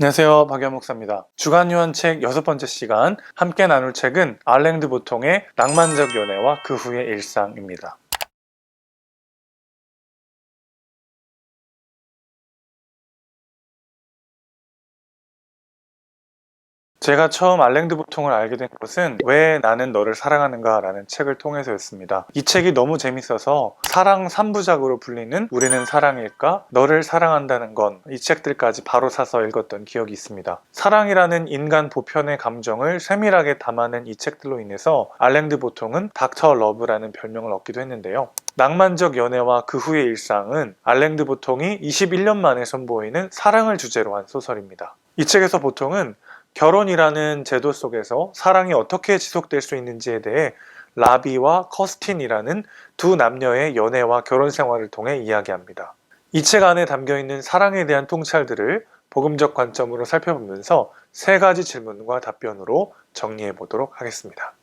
안녕하세요. 박연 목사입니다. 주간 유언책 6번째 시간 함께 나눌 책은 알랭 드 보통의 낭만적 연애와 그 후의 일상입니다. 제가 처음 알랭 드 보통을 알게 된 것은 왜 나는 너를 사랑하는가 라는 책을 통해서였습니다. 이 책이 너무 재밌어서 사랑 3부작으로 불리는 우리는 사랑일까? 너를 사랑한다는 건 이 책들까지 바로 사서 읽었던 기억이 있습니다. 사랑이라는 인간 보편의 감정을 세밀하게 담아낸 이 책들로 인해서 알랭 드 보통은 닥터 러브라는 별명을 얻기도 했는데요. 낭만적 연애와 그 후의 일상은 알랭 드 보통이 21년 만에 선보이는 사랑을 주제로 한 소설입니다. 이 책에서 보통은 결혼이라는 제도 속에서 사랑이 어떻게 지속될 수 있는지에 대해 라비와 커스틴이라는 두 남녀의 연애와 결혼 생활을 통해 이야기합니다. 이 책 안에 담겨있는 사랑에 대한 통찰들을 복음적 관점으로 살펴보면서 3가지 질문과 답변으로 정리해 보도록 하겠습니다.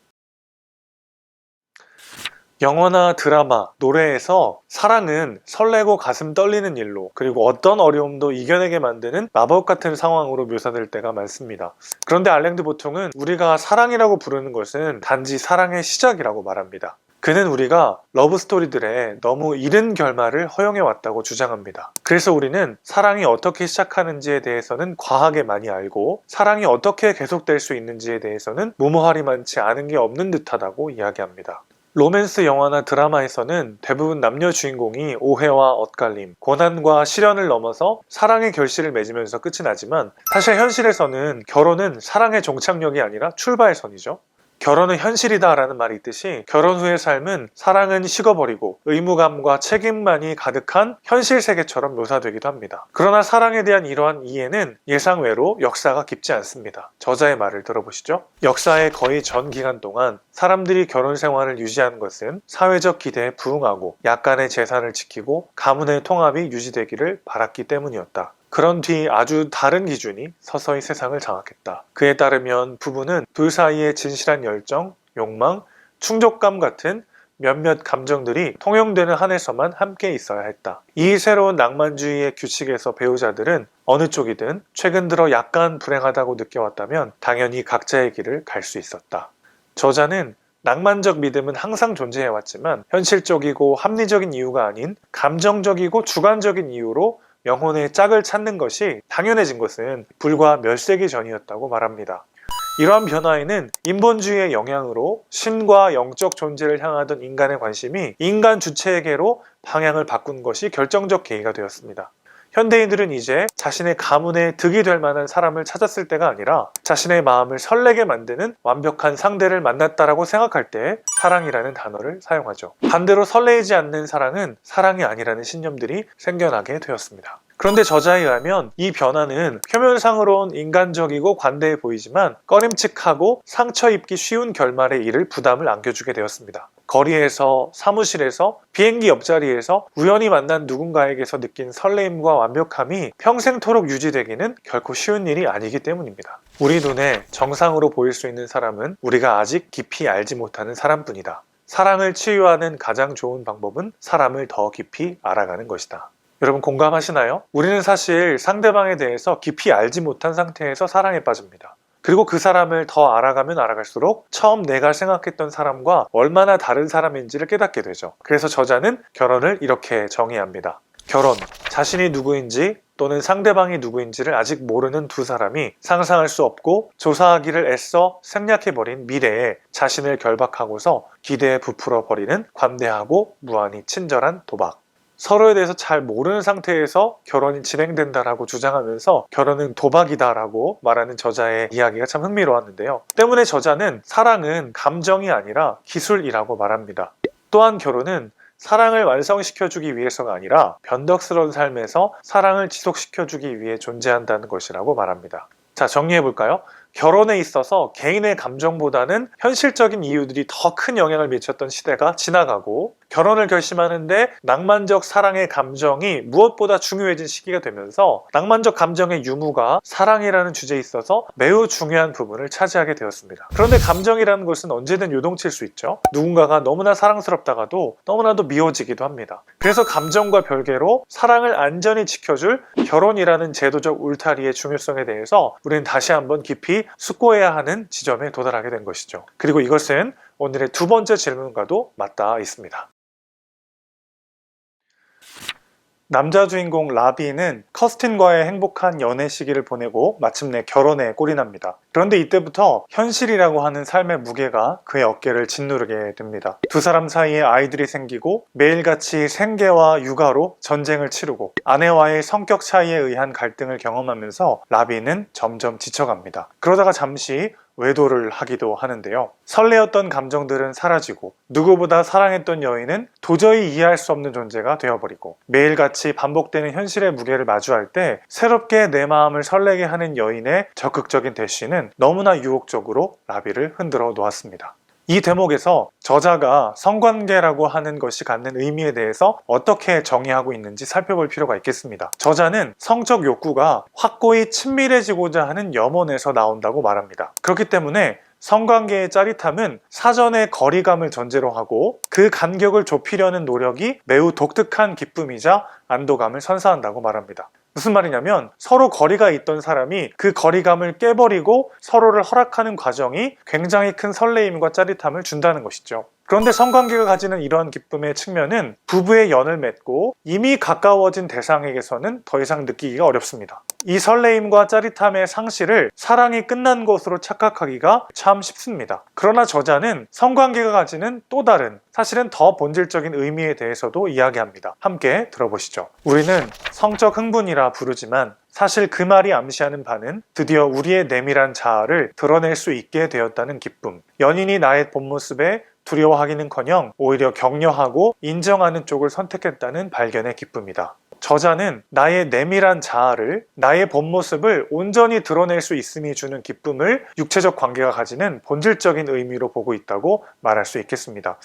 영화나 드라마, 노래에서 사랑은 설레고 가슴 떨리는 일로, 그리고 어떤 어려움도 이겨내게 만드는 마법 같은 상황으로 묘사될 때가 많습니다. 그런데 알랭 드 보통은 우리가 사랑이라고 부르는 것은 단지 사랑의 시작이라고 말합니다. 그는 우리가 러브스토리들에 너무 이른 결말을 허용해 왔다고 주장합니다. 그래서 우리는 사랑이 어떻게 시작하는지에 대해서는 과하게 많이 알고, 사랑이 어떻게 계속될 수 있는지에 대해서는 무모하리만치 아는 게 없는 듯하다고 이야기합니다. 로맨스 영화나 드라마에서는 대부분 남녀 주인공이 오해와 엇갈림, 고난과 시련을 넘어서 사랑의 결실을 맺으면서 끝이 나지만, 사실 현실에서는 결혼은 사랑의 종착역이 아니라 출발선이죠. 결혼은 현실이다 라는 말이 있듯이 결혼 후의 삶은 사랑은 식어버리고 의무감과 책임만이 가득한 현실 세계처럼 묘사되기도 합니다. 그러나 사랑에 대한 이러한 이해는 예상외로 역사가 깊지 않습니다. 저자의 말을 들어보시죠. 역사의 거의 전 기간 동안 사람들이 결혼 생활을 유지하는 것은 사회적 기대에 부응하고 약간의 재산을 지키고 가문의 통합이 유지되기를 바랐기 때문이었다. 그런 뒤 아주 다른 기준이 서서히 세상을 장악했다. 그에 따르면 부부는 둘 사이의 진실한 열정, 욕망, 충족감 같은 몇몇 감정들이 통용되는 한에서만 함께 있어야 했다. 이 새로운 낭만주의의 규칙에서 배우자들은 어느 쪽이든 최근 들어 약간 불행하다고 느껴왔다면 당연히 각자의 길을 갈 수 있었다. 저자는 낭만적 믿음은 항상 존재해왔지만 현실적이고 합리적인 이유가 아닌 감정적이고 주관적인 이유로 영혼의 짝을 찾는 것이 당연해진 것은 불과 몇 세기 전이었다고 말합니다. 이러한 변화에는 인본주의의 영향으로 신과 영적 존재를 향하던 인간의 관심이 인간 주체에게로 방향을 바꾼 것이 결정적 계기가 되었습니다. 현대인들은 이제 자신의 가문에 득이 될 만한 사람을 찾았을 때가 아니라 자신의 마음을 설레게 만드는 완벽한 상대를 만났다라고 생각할 때 사랑이라는 단어를 사용하죠. 반대로 설레이지 않는 사랑은 사랑이 아니라는 신념들이 생겨나게 되었습니다. 그런데 저자에 의하면 이 변화는 표면상으론 인간적이고 관대해 보이지만 꺼림칙하고 상처 입기 쉬운 결말에 이를 부담을 안겨주게 되었습니다. 거리에서, 사무실에서, 비행기 옆자리에서 우연히 만난 누군가에게서 느낀 설레임과 완벽함이 평생토록 유지되기는 결코 쉬운 일이 아니기 때문입니다. 우리 눈에 정상으로 보일 수 있는 사람은 우리가 아직 깊이 알지 못하는 사람뿐이다. 사랑을 치유하는 가장 좋은 방법은 사람을 더 깊이 알아가는 것이다. 여러분 공감하시나요? 우리는 사실 상대방에 대해서 깊이 알지 못한 상태에서 사랑에 빠집니다. 그리고 그 사람을 더 알아가면 알아갈수록 처음 내가 생각했던 사람과 얼마나 다른 사람인지를 깨닫게 되죠. 그래서 저자는 결혼을 이렇게 정의합니다. 결혼, 자신이 누구인지 또는 상대방이 누구인지를 아직 모르는 두 사람이 상상할 수 없고 조사하기를 애써 생략해버린 미래에 자신을 결박하고서 기대에 부풀어 버리는 관대하고 무한히 친절한 도박. 서로에 대해서 잘 모르는 상태에서 결혼이 진행된다라고 주장하면서 결혼은 도박이다라고 말하는 저자의 이야기가 참 흥미로웠는데요. 때문에 저자는 사랑은 감정이 아니라 기술이라고 말합니다. 또한 결혼은 사랑을 완성시켜주기 위해서가 아니라 변덕스러운 삶에서 사랑을 지속시켜주기 위해 존재한다는 것이라고 말합니다. 자, 정리해볼까요? 결혼에 있어서 개인의 감정보다는 현실적인 이유들이 더 큰 영향을 미쳤던 시대가 지나가고, 결혼을 결심하는데 낭만적 사랑의 감정이 무엇보다 중요해진 시기가 되면서 낭만적 감정의 유무가 사랑이라는 주제에 있어서 매우 중요한 부분을 차지하게 되었습니다. 그런데 감정이라는 것은 언제든 요동칠 수 있죠. 누군가가 너무나 사랑스럽다가도 너무나도 미워지기도 합니다. 그래서 감정과 별개로 사랑을 안전히 지켜줄 결혼이라는 제도적 울타리의 중요성에 대해서 우리는 다시 한번 깊이 숙고해야 하는 지점에 도달하게 된 것이죠. 그리고 이것은 오늘의 두 번째 질문과도 맞닿아 있습니다. 남자 주인공 라비는 커스틴과의 행복한 연애 시기를 보내고 마침내 결혼에 꼴이 납니다. 그런데 이때부터 현실이라고 하는 삶의 무게가 그의 어깨를 짓누르게 됩니다. 두 사람 사이에 아이들이 생기고 매일같이 생계와 육아로 전쟁을 치르고 아내와의 성격 차이에 의한 갈등을 경험하면서 라비는 점점 지쳐갑니다. 그러다가 잠시 외도를 하기도 하는데요. 설레었던 감정들은 사라지고 누구보다 사랑했던 여인은 도저히 이해할 수 없는 존재가 되어버리고 매일같이 반복되는 현실의 무게를 마주할 때 새롭게 내 마음을 설레게 하는 여인의 적극적인 대시는 너무나 유혹적으로 라비를 흔들어 놓았습니다. 이 대목에서 저자가 성관계라고 하는 것이 갖는 의미에 대해서 어떻게 정의하고 있는지 살펴볼 필요가 있겠습니다. 저자는 성적 욕구가 확고히 친밀해지고자 하는 염원에서 나온다고 말합니다. 그렇기 때문에 성관계의 짜릿함은 사전에 거리감을 전제로 하고 그 간격을 좁히려는 노력이 매우 독특한 기쁨이자 안도감을 선사한다고 말합니다. 무슨 말이냐면 서로 거리가 있던 사람이 그 거리감을 깨버리고 서로를 허락하는 과정이 굉장히 큰 설레임과 짜릿함을 준다는 것이죠. 그런데 성관계가 가지는 이러한 기쁨의 측면은 부부의 연을 맺고 이미 가까워진 대상에게서는 더 이상 느끼기가 어렵습니다. 이 설레임과 짜릿함의 상실을 사랑이 끝난 것으로 착각하기가 참 쉽습니다. 그러나 저자는 성관계가 가지는 또 다른, 사실은 더 본질적인 의미에 대해서도 이야기합니다. 함께 들어보시죠. 우리는 성적 흥분이라 부르지만 사실 그 말이 암시하는 바는 드디어 우리의 내밀한 자아를 드러낼 수 있게 되었다는 기쁨. 연인이 나의 본 모습에 두려워하기는커녕 오히려 격려하고 인정하는 쪽을 선택했다는 발견의 기쁨이다. 저자는 나의 내밀한 자아를, 나의 본 모습을 온전히 드러낼 수 있음이 주는 기쁨을 육체적 관계가 가지는 본질적인 의미로 보고 있다고 말할 수 있겠습니다.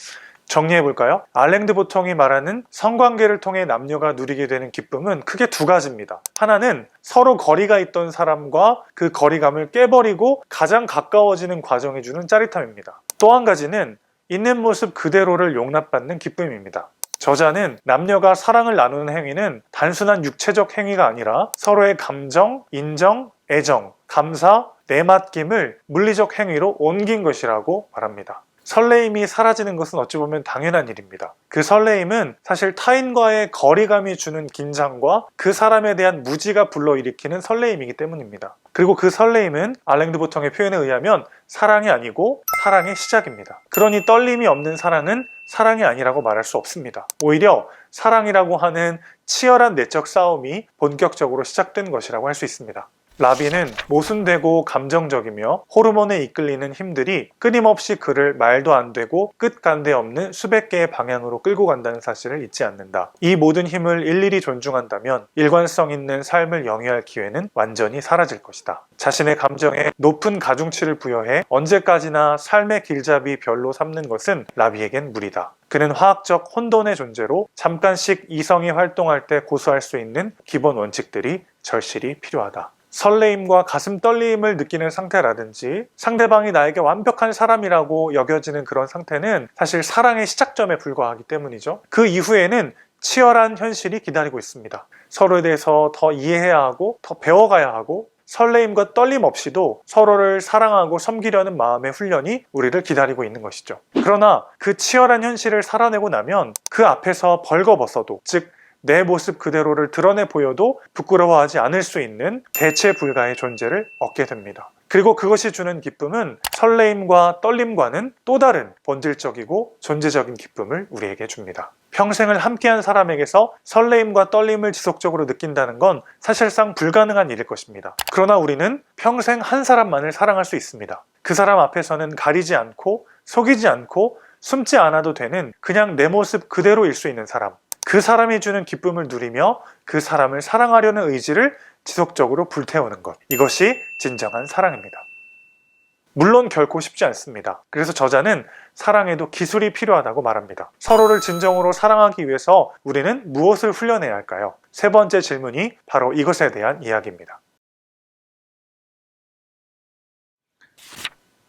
정리해볼까요? 알랭 드 보통이 말하는 성관계를 통해 남녀가 누리게 되는 기쁨은 크게 두 가지입니다. 하나는 서로 거리가 있던 사람과 그 거리감을 깨버리고 가장 가까워지는 과정이 주는 짜릿함입니다. 또 한 가지는 있는 모습 그대로를 용납받는 기쁨입니다. 저자는 남녀가 사랑을 나누는 행위는 단순한 육체적 행위가 아니라 서로의 감정, 인정, 애정, 감사, 내맡김을 물리적 행위로 옮긴 것이라고 말합니다. 설레임이 사라지는 것은 어찌 보면 당연한 일입니다. 그 설레임은 사실 타인과의 거리감이 주는 긴장과 그 사람에 대한 무지가 불러일으키는 설레임이기 때문입니다. 그리고 그 설레임은 알랭 드 보통의 표현에 의하면 사랑이 아니고 사랑의 시작입니다. 그러니 떨림이 없는 사랑은 사랑이 아니라고 말할 수 없습니다. 오히려 사랑이라고 하는 치열한 내적 싸움이 본격적으로 시작된 것이라고 할 수 있습니다. 라비는 모순되고 감정적이며 호르몬에 이끌리는 힘들이 끊임없이 그를 말도 안 되고 끝간데 없는 수백 개의 방향으로 끌고 간다는 사실을 잊지 않는다. 이 모든 힘을 일일이 존중한다면 일관성 있는 삶을 영위할 기회는 완전히 사라질 것이다. 자신의 감정에 높은 가중치를 부여해 언제까지나 삶의 길잡이 별로 삼는 것은 라비에겐 무리다. 그는 화학적 혼돈의 존재로 잠깐씩 이성이 활동할 때 고수할 수 있는 기본 원칙들이 절실히 필요하다. 설레임과 가슴 떨림을 느끼는 상태라든지 상대방이 나에게 완벽한 사람이라고 여겨지는 그런 상태는 사실 사랑의 시작점에 불과하기 때문이죠. 그 이후에는 치열한 현실이 기다리고 있습니다. 서로에 대해서 더 이해해야 하고 더 배워가야 하고 설레임과 떨림 없이도 서로를 사랑하고 섬기려는 마음의 훈련이 우리를 기다리고 있는 것이죠. 그러나 그 치열한 현실을 살아내고 나면 그 앞에서 벌거벗어도, 즉 내 모습 그대로를 드러내 보여도 부끄러워하지 않을 수 있는 대체 불가의 존재를 얻게 됩니다. 그리고 그것이 주는 기쁨은 설레임과 떨림과는 또 다른 본질적이고 존재적인 기쁨을 우리에게 줍니다. 평생을 함께한 사람에게서 설레임과 떨림을 지속적으로 느낀다는 건 사실상 불가능한 일일 것입니다. 그러나 우리는 평생 한 사람만을 사랑할 수 있습니다. 그 사람 앞에서는 가리지 않고 속이지 않고 숨지 않아도 되는 그냥 내 모습 그대로일 수 있는 사람. 그 사람이 주는 기쁨을 누리며 그 사람을 사랑하려는 의지를 지속적으로 불태우는 것. 이것이 진정한 사랑입니다. 물론 결코 쉽지 않습니다. 그래서 저자는 사랑에도 기술이 필요하다고 말합니다. 서로를 진정으로 사랑하기 위해서 우리는 무엇을 훈련해야 할까요? 세 번째 질문이 바로 이것에 대한 이야기입니다.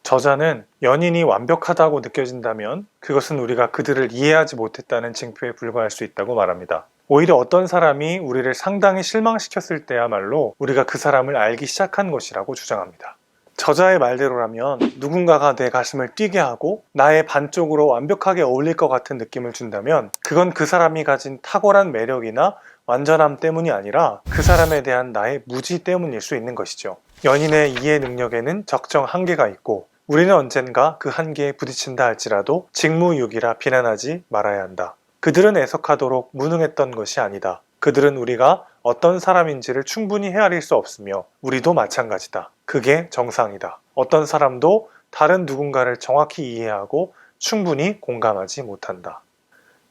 저자는 연인이 완벽하다고 느껴진다면 그것은 우리가 그들을 이해하지 못했다는 징표에 불과할 수 있다고 말합니다. 오히려 어떤 사람이 우리를 상당히 실망시켰을 때야말로 우리가 그 사람을 알기 시작한 것이라고 주장합니다. 저자의 말대로라면 누군가가 내 가슴을 뛰게 하고 나의 반쪽으로 완벽하게 어울릴 것 같은 느낌을 준다면 그건 그 사람이 가진 탁월한 매력이나 완전함 때문이 아니라 그 사람에 대한 나의 무지 때문일 수 있는 것이죠. 연인의 이해 능력에는 적정 한계가 있고 우리는 언젠가 그 한계에 부딪힌다 할지라도 직무유기라 비난하지 말아야 한다. 그들은 애석하도록 무능했던 것이 아니다. 그들은 우리가 어떤 사람인지를 충분히 헤아릴 수 없으며 우리도 마찬가지다. 그게 정상이다. 어떤 사람도 다른 누군가를 정확히 이해하고 충분히 공감하지 못한다.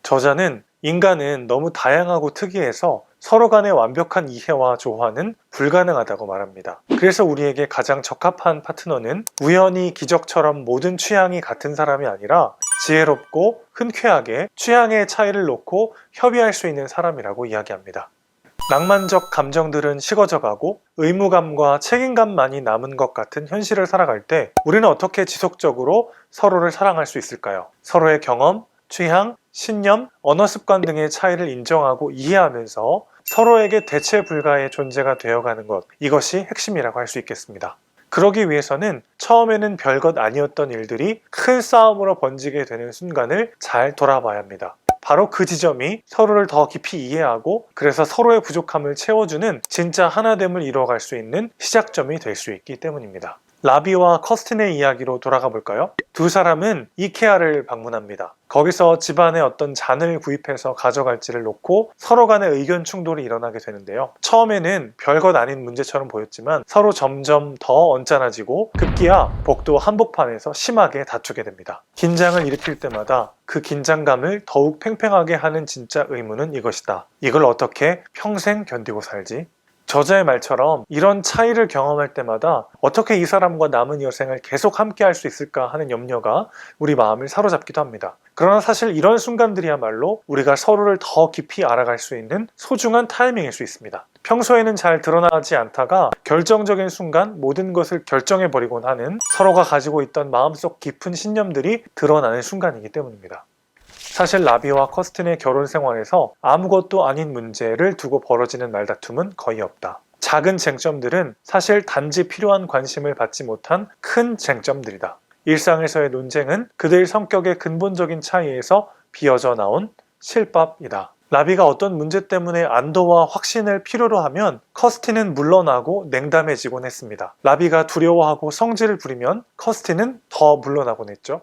저자는 인간은 너무 다양하고 특이해서 서로 간의 완벽한 이해와 조화는 불가능하다고 말합니다. 그래서 우리에게 가장 적합한 파트너는 우연히 기적처럼 모든 취향이 같은 사람이 아니라 지혜롭고 흔쾌하게 취향의 차이를 놓고 협의할 수 있는 사람이라고 이야기합니다. 낭만적 감정들은 식어져가고 의무감과 책임감만이 남은 것 같은 현실을 살아갈 때 우리는 어떻게 지속적으로 서로를 사랑할 수 있을까요? 서로의 경험, 취향, 신념, 언어 습관 등의 차이를 인정하고 이해하면서 서로에게 대체 불가의 존재가 되어가는 것, 이것이 핵심이라고 할 수 있겠습니다. 그러기 위해서는 처음에는 별것 아니었던 일들이 큰 싸움으로 번지게 되는 순간을 잘 돌아봐야 합니다. 바로 그 지점이 서로를 더 깊이 이해하고 그래서 서로의 부족함을 채워주는 진짜 하나됨을 이루어갈 수 있는 시작점이 될 수 있기 때문입니다. 라비와 커스틴의 이야기로 돌아가 볼까요? 두 사람은 이케아를 방문합니다. 거기서 집안에 어떤 잔을 구입해서 가져갈지를 놓고 서로 간의 의견 충돌이 일어나게 되는데요. 처음에는 별것 아닌 문제처럼 보였지만 서로 점점 더 언짢아지고 급기야 복도 한복판에서 심하게 다투게 됩니다. 긴장을 일으킬 때마다 그 긴장감을 더욱 팽팽하게 하는 진짜 의무는 이것이다. 이걸 어떻게 평생 견디고 살지? 저자의 말처럼 이런 차이를 경험할 때마다 어떻게 이 사람과 남은 여생을 계속 함께 할 수 있을까 하는 염려가 우리 마음을 사로잡기도 합니다. 그러나 사실 이런 순간들이야말로 우리가 서로를 더 깊이 알아갈 수 있는 소중한 타이밍일 수 있습니다. 평소에는 잘 드러나지 않다가 결정적인 순간 모든 것을 결정해버리곤 하는 서로가 가지고 있던 마음속 깊은 신념들이 드러나는 순간이기 때문입니다. 사실 라비와 커스틴의 결혼 생활에서 아무것도 아닌 문제를 두고 벌어지는 말다툼은 거의 없다. 작은 쟁점들은 사실 단지 필요한 관심을 받지 못한 큰 쟁점들이다. 일상에서의 논쟁은 그들 성격의 근본적인 차이에서 비어져 나온 실밥이다. 라비가 어떤 문제 때문에 안도와 확신을 필요로 하면 커스틴은 물러나고 냉담해지곤 했습니다. 라비가 두려워하고 성질을 부리면 커스틴은 더 물러나곤 했죠.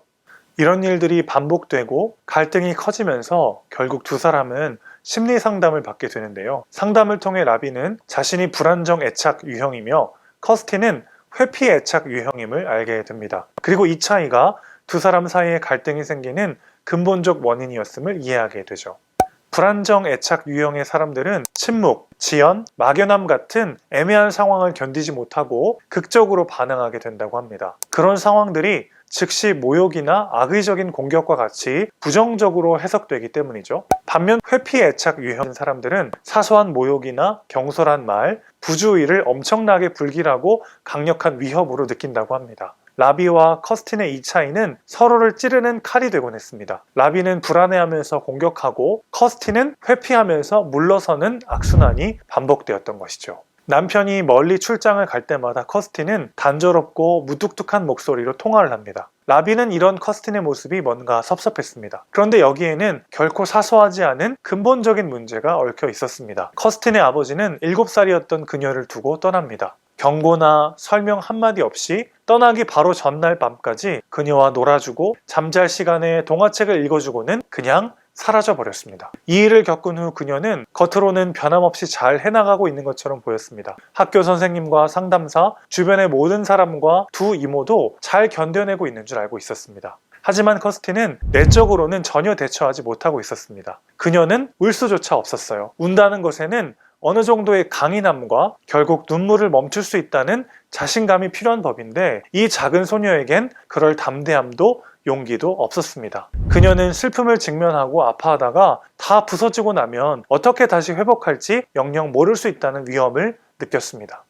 이런 일들이 반복되고 갈등이 커지면서 결국 두 사람은 심리 상담을 받게 되는데요. 상담을 통해 라비는 자신이 불안정 애착 유형이며 커스틴은 회피 애착 유형임을 알게 됩니다. 그리고 이 차이가 두 사람 사이에 갈등이 생기는 근본적 원인이었음을 이해하게 되죠. 불안정 애착 유형의 사람들은 침묵, 지연, 막연함 같은 애매한 상황을 견디지 못하고 극적으로 반응하게 된다고 합니다. 그런 상황들이 즉시 모욕이나 악의적인 공격과 같이 부정적으로 해석되기 때문이죠. 반면 회피 애착 유형 사람들은 사소한 모욕이나 경솔한 말, 부주의를 엄청나게 불길하고 강력한 위협으로 느낀다고 합니다. 라비와 커스틴의 이 차이는 서로를 찌르는 칼이 되곤 했습니다. 라비는 불안해하면서 공격하고 커스틴은 회피하면서 물러서는 악순환이 반복되었던 것이죠. 남편이 멀리 출장을 갈 때마다 커스틴은 단조롭고 무뚝뚝한 목소리로 통화를 합니다. 라비는 이런 커스틴의 모습이 뭔가 섭섭했습니다. 그런데 여기에는 결코 사소하지 않은 근본적인 문제가 얽혀 있었습니다. 커스틴의 아버지는 7살이었던 그녀를 두고 떠납니다. 경고나 설명 한마디 없이 떠나기 바로 전날 밤까지 그녀와 놀아주고 잠잘 시간에 동화책을 읽어주고는 그냥 사라져버렸습니다. 이 일을 겪은 후 그녀는 겉으로는 변함없이 잘 해나가고 있는 것처럼 보였습니다. 학교 선생님과 상담사, 주변의 모든 사람과 두 이모도 잘 견뎌내고 있는 줄 알고 있었습니다. 하지만 커스틴은 내적으로는 전혀 대처하지 못하고 있었습니다. 그녀는 울 수조차 없었어요. 운다는 것에는 어느 정도의 강인함과 결국 눈물을 멈출 수 있다는 자신감이 필요한 법인데, 이 작은 소녀에겐 그럴 담대함도 용기도 없었습니다. 그녀는 슬픔을 직면하고 아파하다가 다 부서지고 나면 어떻게 다시 회복할지 영영 모를 수 있다는 위험을 느꼈습니다.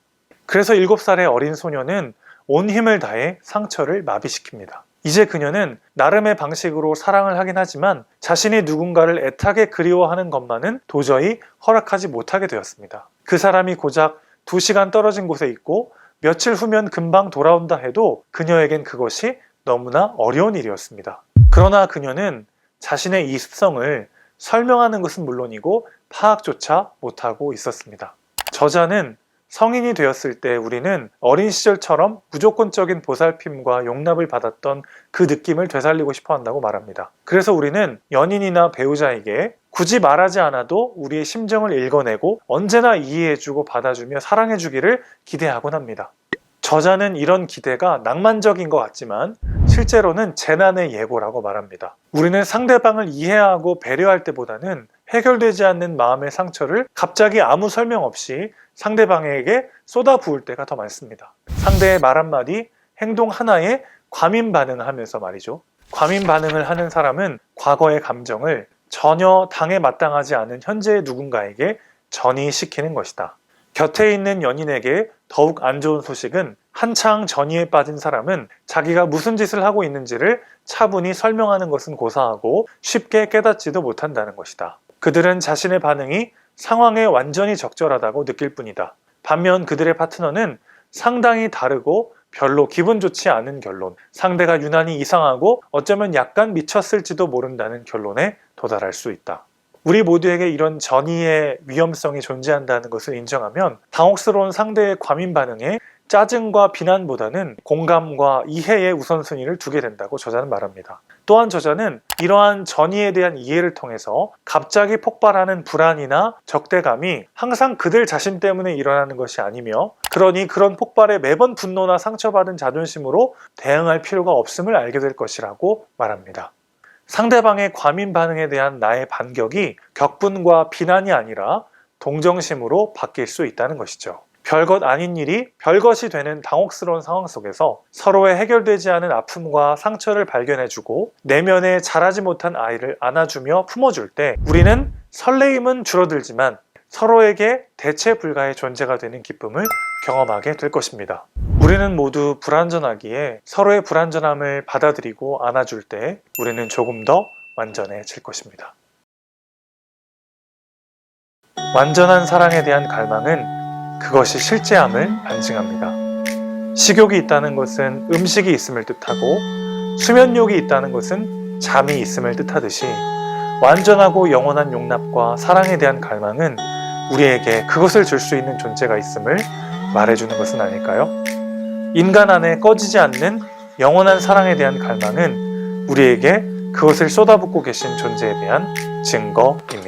그래서 7살의 어린 소녀는 온 힘을 다해 상처를 마비시킵니다. 이제 그녀는 나름의 방식으로 사랑을 하긴 하지만 자신이 누군가를 애타게 그리워하는 것만은 도저히 허락하지 못하게 되었습니다. 그 사람이 고작 2시간 떨어진 곳에 있고 며칠 후면 금방 돌아온다 해도 그녀에겐 그것이 너무나 어려운 일이었습니다. 그러나 그녀는 자신의 이 습성을 설명하는 것은 물론이고 파악조차 못하고 있었습니다. 저자는 성인이 되었을 때 우리는 어린 시절처럼 무조건적인 보살핌과 용납을 받았던 그 느낌을 되살리고 싶어 한다고 말합니다. 그래서 우리는 연인이나 배우자에게 굳이 말하지 않아도 우리의 심정을 읽어내고 언제나 이해해주고 받아주며 사랑해주기를 기대하곤 합니다. 저자는 이런 기대가 낭만적인 것 같지만 실제로는 재난의 예고라고 말합니다. 우리는 상대방을 이해하고 배려할 때보다는 해결되지 않는 마음의 상처를 갑자기 아무 설명 없이 상대방에게 쏟아부을 때가 더 많습니다. 상대의 말 한마디, 행동 하나에 과민 반응을 하면서 말이죠. 과민 반응을 하는 사람은 과거의 감정을 전혀 당에 마땅하지 않은 현재의 누군가에게 전이시키는 것이다. 곁에 있는 연인에게 더욱 안 좋은 소식은 한창 전이에 빠진 사람은 자기가 무슨 짓을 하고 있는지를 차분히 설명하는 것은 고사하고 쉽게 깨닫지도 못한다는 것이다. 그들은 자신의 반응이 상황에 완전히 적절하다고 느낄 뿐이다. 반면 그들의 파트너는 상당히 다르고 별로 기분 좋지 않은 결론, 상대가 유난히 이상하고 어쩌면 약간 미쳤을지도 모른다는 결론에 도달할 수 있다. 우리 모두에게 이런 전이의 위험성이 존재한다는 것을 인정하면 당혹스러운 상대의 과민 반응에 짜증과 비난보다는 공감과 이해의 우선순위를 두게 된다고 저자는 말합니다. 또한 저자는 이러한 전이에 대한 이해를 통해서 갑자기 폭발하는 불안이나 적대감이 항상 그들 자신 때문에 일어나는 것이 아니며, 그러니 그런 폭발에 매번 분노나 상처받은 자존심으로 대응할 필요가 없음을 알게 될 것이라고 말합니다. 상대방의 과민 반응에 대한 나의 반격이 격분과 비난이 아니라 동정심으로 바뀔 수 있다는 것이죠. 별것 아닌 일이 별것이 되는 당혹스러운 상황 속에서 서로의 해결되지 않은 아픔과 상처를 발견해주고 내면에 자라지 못한 아이를 안아주며 품어줄 때 우리는 설레임은 줄어들지만 서로에게 대체 불가의 존재가 되는 기쁨을 경험하게 될 것입니다. 우리는 모두 불완전하기에 서로의 불완전함을 받아들이고 안아줄 때 우리는 조금 더 완전해질 것입니다. 완전한 사랑에 대한 갈망은 그것이 실제함을 반증합니다. 식욕이 있다는 것은 음식이 있음을 뜻하고 수면욕이 있다는 것은 잠이 있음을 뜻하듯이 완전하고 영원한 용납과 사랑에 대한 갈망은 우리에게 그것을 줄 수 있는 존재가 있음을 말해주는 것은 아닐까요? 인간 안에 꺼지지 않는 영원한 사랑에 대한 갈망은 우리에게 그것을 쏟아붓고 계신 존재에 대한 증거입니다.